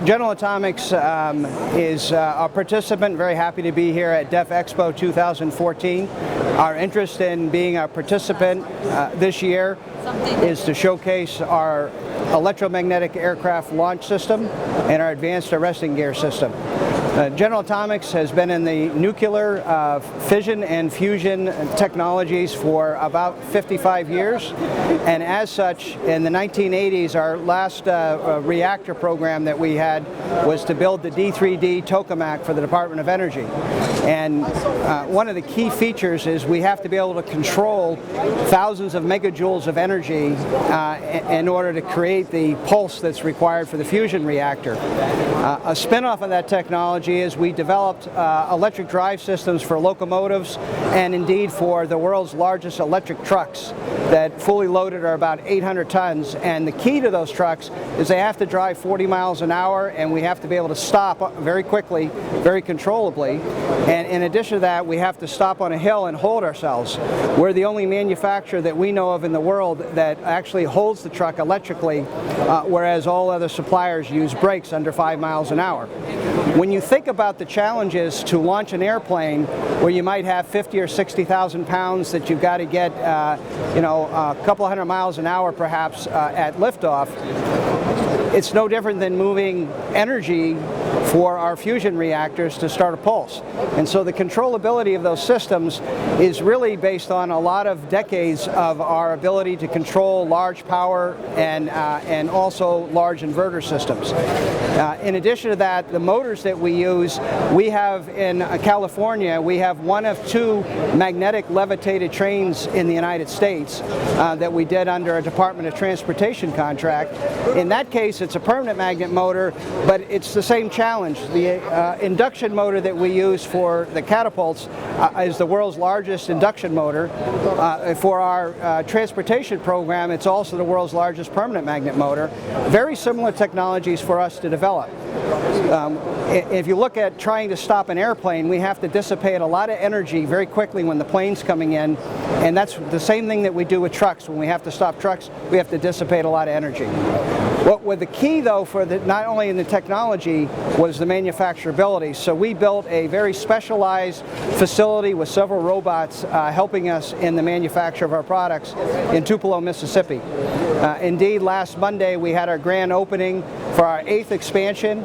General Atomics is a participant. Very happy to be here at DefExpo 2014. Our interest in being a participant this year is to showcase our electromagnetic aircraft launch system and our advanced arresting gear system. General Atomics has been in the nuclear fission and fusion technologies for about 55 years, and as such, in the 1980s, our last reactor program that we had was to build the D3D tokamak for the Department of Energy. And one of the key features is we have to be able to control thousands of megajoules of energy in order to create the pulse that's required for the fusion reactor. A spin-off of that technology is we developed electric drive systems for locomotives and indeed for the world's largest electric trucks that fully loaded are about 800 tons. And the key to those trucks is they have to drive 40 miles an hour, and we have to be able to stop very quickly, very controllably. And in addition to that, we have to stop on a hill and hold ourselves. We're the only manufacturer that we know of in the world that actually holds the truck electrically, whereas all other suppliers use brakes under 5 miles an hour. When you think about the challenges to launch an airplane where you might have 50 or 60,000 pounds that you've got to get, a couple hundred miles an hour perhaps at liftoff, it's no different than moving energy for our fusion reactors to start a pulse. And so the controllability of those systems is really based on a lot of decades of our ability to control large power and also large inverter systems. In addition to that, the motors that we use, we have in California, we have one of two magnetic levitated trains in the United States that we did under a Department of Transportation contract. In that case, it's a permanent magnet motor, but it's the same challenge. The induction motor that we use for the catapults is the world's largest induction motor. For our transportation program, it's also the world's largest permanent magnet motor. Very similar technologies for us to develop. If you look at trying to stop an airplane, we have to dissipate a lot of energy very quickly when the plane's coming in, and that's the same thing that we do with trucks. When we have to stop trucks, we have to dissipate a lot of energy. What was the key, though, for not only in the technology, was the manufacturability. So we built a very specialized facility with several robots helping us in the manufacture of our products in Tupelo, Mississippi. Indeed, last Monday we had our grand opening for our 8th expansion.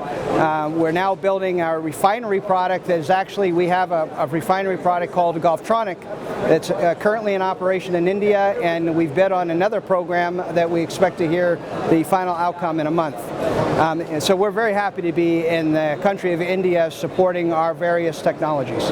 We're now building our refinery product. That is actually, we have a refinery product called Golftronic that's currently in operation in India, and we've bid on another program that we expect to hear the final outcome in a month. So we're very happy to be in the country of India supporting our various technologies.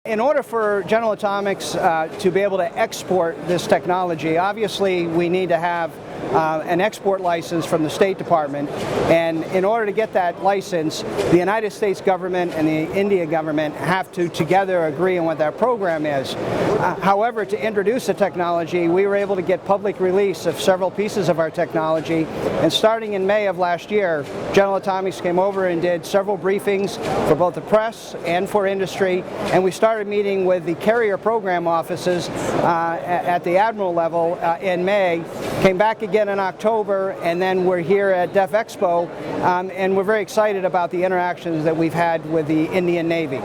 In order for General Atomics to be able to export this technology, obviously we need to have an export license from the State Department, and in order to get that license, the United States government and the India government have to together agree on what that program is. However, to introduce the technology, we were able to get public release of several pieces of our technology, and starting in May of last year, General Atomics came over and did several briefings for both the press and for industry, and we started meeting with the carrier program offices at the admiral level in May, came back again in October, and then we're here at DefExpo, and we're very excited about the interactions that we've had with the Indian Navy.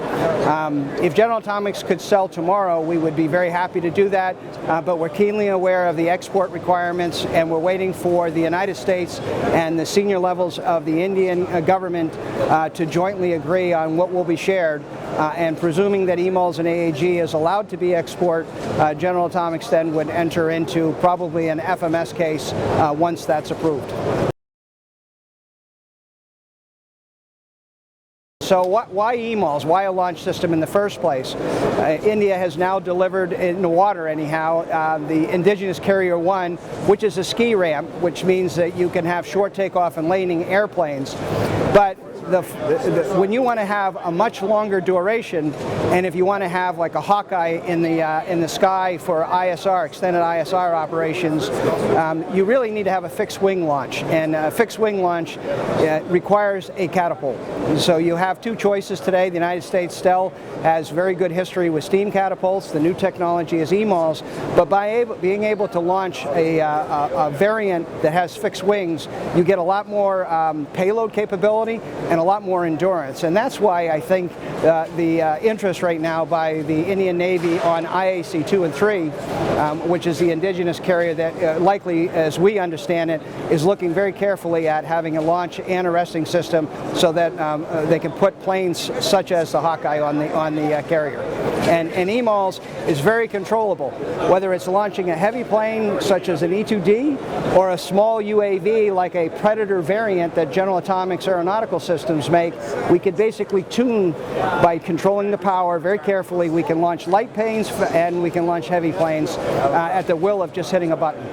If General Atomics could sell tomorrow, we would be very happy to do that, but we're keenly aware of the export requirements, and we're waiting for the United States and the senior levels of the Indian government to jointly agree on what will be shared, and presuming that EMALS and AAG is allowed to be export, General Atomics then would enter into probably an FMS case once that's approved. So why EMALS? Why a launch system in the first place? India has now delivered, in the water anyhow, the indigenous Carrier 1, which is a ski ramp, which means that you can have short takeoff and landing airplanes. But when you want to have a much longer duration, and if you want to have like a Hawkeye in the sky for ISR, extended ISR operations, you really need to have a fixed wing launch, and a fixed wing launch requires a catapult. So you have two choices today. The United States still has very good history with steam catapults. The new technology is EMALS, but by being able to launch a variant that has fixed wings, you get a lot more payload capability and a lot more endurance. And that's why I think the interest right now by the Indian Navy on IAC-2 and 3, which is the indigenous carrier that likely, as we understand it, is looking very carefully at having a launch and a resting system so that they can put planes such as the Hawkeye on the carrier. And EMALS is very controllable, whether it's launching a heavy plane such as an E-2D or a small UAV like a Predator variant that General Atomics Aeronautical Systems make. We could basically tune by controlling the power very carefully. We can launch light planes and we can launch heavy planes at the will of just hitting a button.